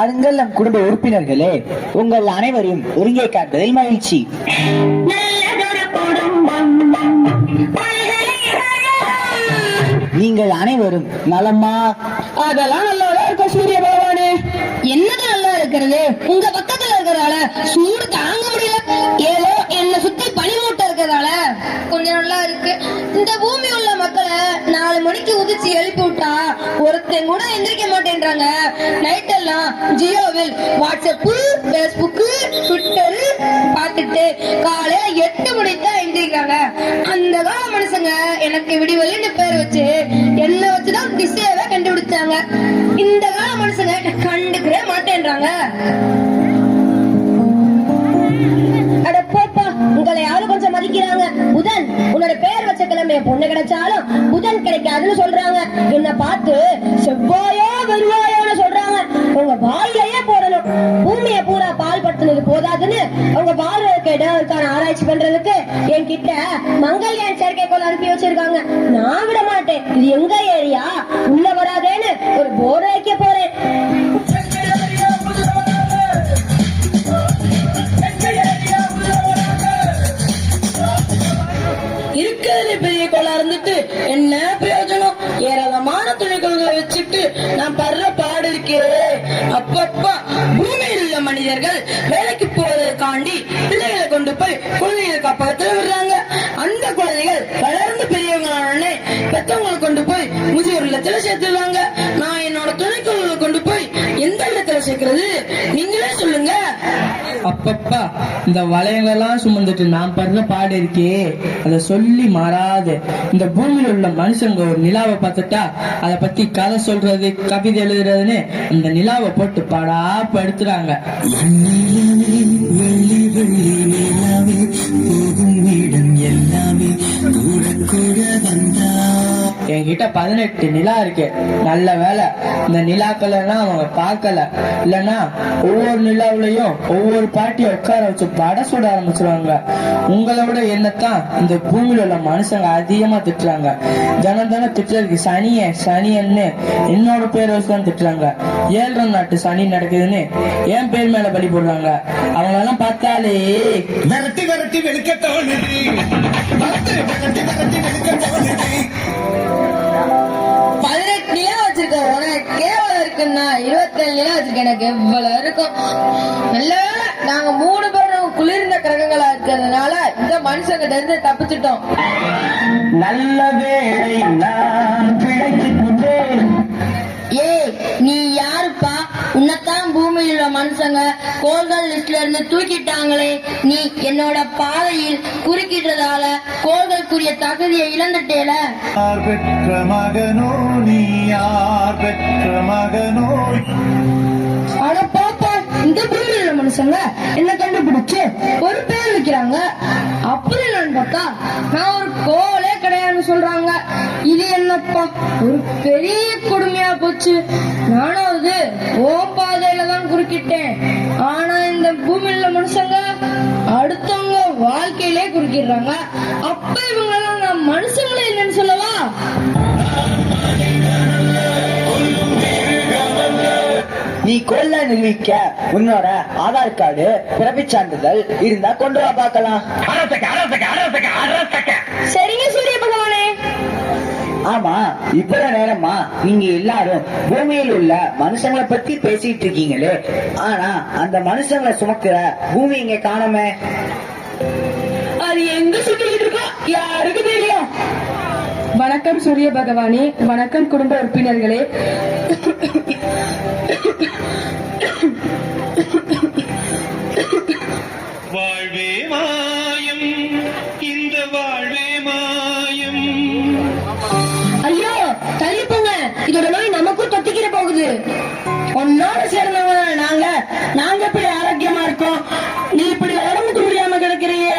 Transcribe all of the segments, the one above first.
வாருங்கள் நம் குடும்ப உறுப்பினர்களே, உங்கள் அனைவரையும் ஒருங்கே காண்பதில் மகிழ்ச்சி. நீங்கள் அனைவரும் நலமா? அதெல்லாம் நல்லா இருக்க சூரிய பகவானே. என்னது நல்லா இருக்கிறது? உங்க பக்கத்துல இருக்கிறதால சூடு தாங்க முடியல. ஏதோ என்ன சுத்தி பனிமூட்டை இருக்கிறதால கொஞ்சம் நல்லா இருக்கு. இந்த பூமி உள்ள மக்களை 4 மணிக்கு உதிச்சு எழுப்பி விட்டா ஒருத்தன் கூட எந்திரிக்க மாட்டேன்றாங்க. நைட் எல்லாம் ஜியோவில் வாட்ஸ்அப், பேஸ்புக், ட்விட்டர் பார்த்துட்டு காலையில 8 மணிக்கு தான் எந்திரிக்கிறாங்க. அந்த கால மனுஷங்க எனக்கு விடிவெளின்னு பேர் வச்சு என்ன வச்சுதான் திசையவே கண்டுபிடிச்சாங்க. இந்த கால மனுஷங்க கண்டுக்கவே மாட்டேன்றாங்க. அட போப்பா, உங்களை யாரும் கொஞ்சம் மதிக்கிறாங்க. புதன் உன்னோட பேர் வச்ச கிழமைய பொண்ணு கிடைச்சாலும் புதன் கிடைக்காதுன்னு சொல்றாங்க. என்ன பார்த்து செவ்வாயோ வெள்ளாயோன்னு சொல்றாங்க. உங்க வாயிலேயே போடணும். பூமியை பூரா பால் படுத்துனது போதாதுன்னு அவங்க வாழ்க்கை இடத்துக்கான ஆராய்ச்சி பண்றதுக்கு என்கிட்ட மங்கல்யான் செயற்கைக்கோள் அனுப்பி வச்சிருக்காங்க. நான் விட மாட்டேன். இது எங்க ஏரியா, உள்ள வராதேன்னு ஒரு போர்டு வைக்க போறேன். இருக்கிறது பெரிய கோளா இருந்துட்டு என்ன பிரயோஜனம்? ஏராளமான துணைகளை வச்சுட்டு நான் படுற பாடு இருக்கிறேன். அப்பப்பா, பூமியில் உள்ள மனிதர்கள் வேலைக்கு போவதற்காண்டி பிள்ளைகளை கொண்டு போய் குழந்தைகள் காப்பகத்தில் விடுறாங்க. அந்த குழந்தைகள் வளர்ந்து பெரியவங்களானே பெற்றவங்களை கொண்டு போய் முதியோர் இல்லத்துல சேர்த்துடுவாங்க. நான் என்னோட துணைக்குழுவை கொண்டு போய் எந்த இடத்துல சேர்க்கிறது? நீங்களே சொல்லுங்க. அப்பப்பா, இந்த வளையங்களெல்லாம் சுமந்துட்டு நான் படுற பாடு இருக்கே, அதை சொல்லி மாறாது. இந்த பூமியில உள்ள மனுஷங்க ஒரு நிலாவை பார்த்துட்டா அதை பத்தி கதை சொல்றது, கவிதை எழுதுறதுன்னு அந்த நிலாவை போட்டு பாடா படுத்துறாங்க. என்கிட்ட 18 நிலா இருக்கு. நல்ல வேலை இந்த நிலாக்கள்லாம் அவங்க பார்க்கல. இல்லன்னா ஒவ்வொரு நிலாவிலையும் ஒவ்வொரு பாட்டியை உட்கார வச்சு பட சுட ஆரம்பிச்சிருவாங்க. உங்களை விட என்னத்தான் இந்த பூமியில உள்ள மனுஷங்க அதிகமா திட்டுறாங்க. தினம் திட்டுறதுக்கு சனியன்னு என்னோட பேர் வச்சுதான் திட்டுறாங்க. 7 நாட்டு சனி நடக்குதுன்னு என் பேர் மேல பலி போடுறாங்க. அவங்களெல்லாம் பார்த்தாலே விரட்டி விரட்டி வெளுக்க தோணுது. 18 நிலா வச்சிருக்க உனக்கு கேவலம் இருக்குன்னா 27 நிலா வச்சிருக்க எனக்கு எவ்வளவு இருக்கும். நல்ல நாங்க 3 பேரும் குளிர்ந்த கிரகங்களா இருக்கிறதுனால இந்த மனுஷங்க இருந்து தப்பிச்சிட்டோம். நல்ல வேளை நான் பிழைத்துக் கொண்டேன். ஏய், நீ யாருப்பா? உன்னத்தான் பூமியில் உள்ள மனுஷங்க கோள்கள் லிஸ்ட்ல இருந்து தூக்கிட்டாங்களே. நீ என்னோட பாதையில் குறுக்கிட்டதால கோள்களுக்குரிய தகுதியை இழந்துட்டேல. யார் பெற்ற மகனோ நீ, யார் பெற்ற மகனோ? ஆனா பாப்பா, இந்த பூமியில் உள்ள மனுஷங்க என்ன கண்டுபிடிச்சு ஒரு பேர் வைக்கிறாங்க. அப்படி நான் பார்த்தா நான் ஒரு கோளே கிடையாதுன்னு சொல்றாங்க. இது என்னப்பா ஒரு பெரிய கொடுமையா போச்சு. நானும் அது ஓ பாதையில தான் குறுக்கிட்டேன். ஆனா இந்த பூமியில மனுஷங்க அடுத்தவங்க வாழ்க்கையிலே குறுக்கிடுறாங்க. அப்ப இவங்களெல்லாம் நான் மனுஷங்களே இல்லைன்னு சொல்லவா? நீ கொல்ல நிரூபிக்க உன்னோட ஆதார் கார்டு, பிறப்பிச் சான்றிதழ் இருந்தா கொண்டு வா பார்க்கலாம். சரிங்க சூரிய பகவானே. ஆமா, இவ்வளவு நேரமா நீங்க எல்லாரும் பூமியில் உள்ள மனுஷங்களை பத்தி பேசிட்டு இருக்கீங்களே, ஆனா அந்த மனுஷங்களை சுமக்கிற பூமி இங்க காணோமே. அது எங்க சுத்திட்டு இருக்கா யாருக்கு தெரியும்? வணக்கம் சூரிய பகவானே. வணக்கம் குடும்ப உறுப்பினர்களே. வாழ்வே மாயம், இந்த வாழ்வே மாயம். ஐயோ தள்ளிப்போங்க, இதோட நோய் நமக்கும் தொத்திக்கிற போகுது. ஒன்னோட சேர்ந்தவங்க நாங்க இப்படி ஆரோக்கியமா இருக்கோம். நீ இப்படி உடம்புக்கு முடியாம கிடக்கிறீங்க.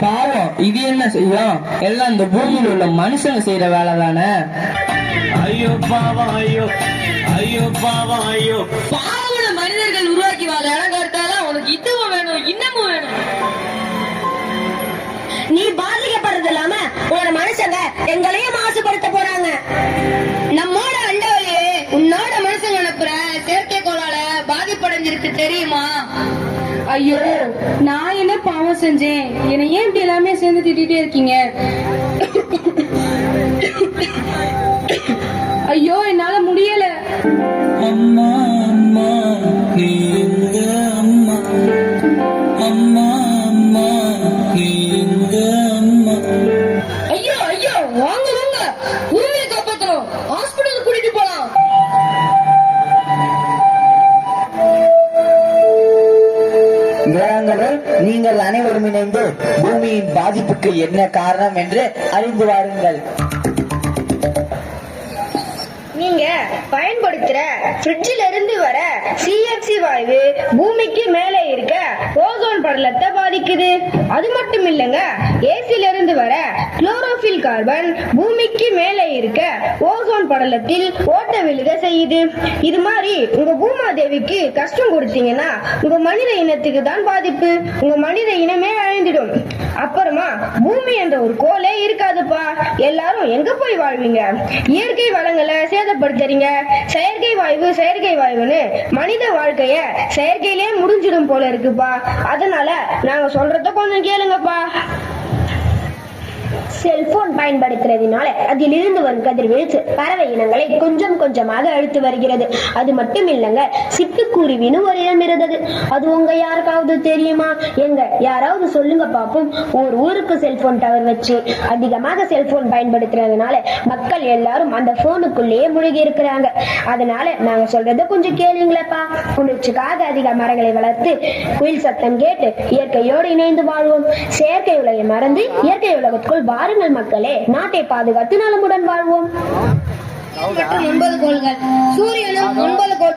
பாவம், இது என்ன செய்யும்? எல்லாம் இந்த பூமியில் உள்ள மனுஷங்க செய்யற வேலை தானே. ஐயோ பாவம், ஐயோ ஐயோ பாவம், ஐயோ. பாவன மனிதர்கள் உருவாக்கி வாழ இடம் கருத்தாதான் உனக்கு இதுவும் வேணும் இன்னமும் வேணும். நீ பாதிக்கப்படுறது இல்லாம உன்னோட மனுஷங்க எங்களையும் மாசுபடுத்த போறாங்க. நம்மோட அண்டவழியே உன்னோட மனுஷங்க அனுப்புற செயற்கை செஞ்சிருக்கு தெரியுமா? ஐயோ, நான் என்ன பாவம் செஞ்சேன்? என்னை ஏன் இப்படி எல்லாமே சேர்ந்து திட்டிட்டே இருக்கீங்க? ஐயோ, என்னால முடியல. அம்மா அம்மா நீ எங்க அம்மா, அம்மா அம்மா நீ எங்க அம்மா. ஐயோ ஐயோ, வாங்க வாங்க, உரிமையை காப்பாத்தணும், ஹாஸ்பிடல் கூட்டிட்டு போலாம். கிரகங்கள் நீங்கள் அனைவரும் இணைந்து பூமியின் பாதிப்புக்கு என்ன காரணம் என்று அறிந்து வாருங்கள். நீங்க பயன்படுத்துற ஃப்ரிட்ஜில இருந்து வர CFC வாயு பூமிக்கு மேலே இருக்க ஓசோன் படலத்தை பாதிக்குது. அது மட்டும் இல்லங்க, ஏசில இருந்து வர குளோரோபில் கார்பன் பூமிக்கு மேலே இருக்க ஓசோன் படலத்தில் ஓட்ட விழுக செய்யுது. இது மாதிரி உங்க பூமாதேவிக்கு கஷ்டம் கொடுத்தீங்கன்னா உங்க மனித இனத்துக்கு தான் பாதிப்பு. உங்க மனித இனமே அழிந்திடும். அப்புறமா பூமி என்ற ஒரு கோலே இருக்காதுப்பா. எல்லாரும் எங்க போய் வாழ்வீங்க? இயற்கை வளங்களை சேதப்படுத்துறீங்க. செயற்கை வாயுன்னு மனித வாழ்க்கைய செயற்கையிலே முடிஞ்சிடும் போல இருக்குப்பா. அதனால நாங்க சொல்றத கொஞ்சம் கேளுங்கப்பா. செல்போன் பயன்படுத்துறதுனால அதிலிருந்து வரும் கதிர்வீச்சு பறவை இனங்களை கொஞ்சம் கொஞ்சமாக அழித்து வருகிறது. அது மட்டும் இல்லங்க, சிட்டுக்குருவின்னு ஒரு இனம் இருந்தது. அது உங்க யாருக்காவது தெரியுமா? எங்க யாராவது சொல்லுங்க பாப்போம். ஒரு ஊருக்கு செல்போன் டவர் வச்சு அதிகமாக செல்போன் பயன்படுத்துறதுனால மக்கள் எல்லாரும் அந்த போனுக்குள்ளேயே முழுகி இருக்கிறாங்க. அதனால நாங்க சொல்றத கொஞ்சம் கேளுங்களப்பா. குளிர்ச்சிக்காக அதிக மரங்களை வளர்த்து குயில் சத்தம் கேட்டு இயற்கையோடு இணைந்து வாழ்வோம். செயற்கை உலகை மறந்து இயற்கை உலகத்துக்குள் வாருங்கள் மக்களே. நாட்டை பாதுகாத்து நலமுடன் வாழ்வோம். மற்றும் 9 கோள்கள், சூரியனும் 9 கோள்.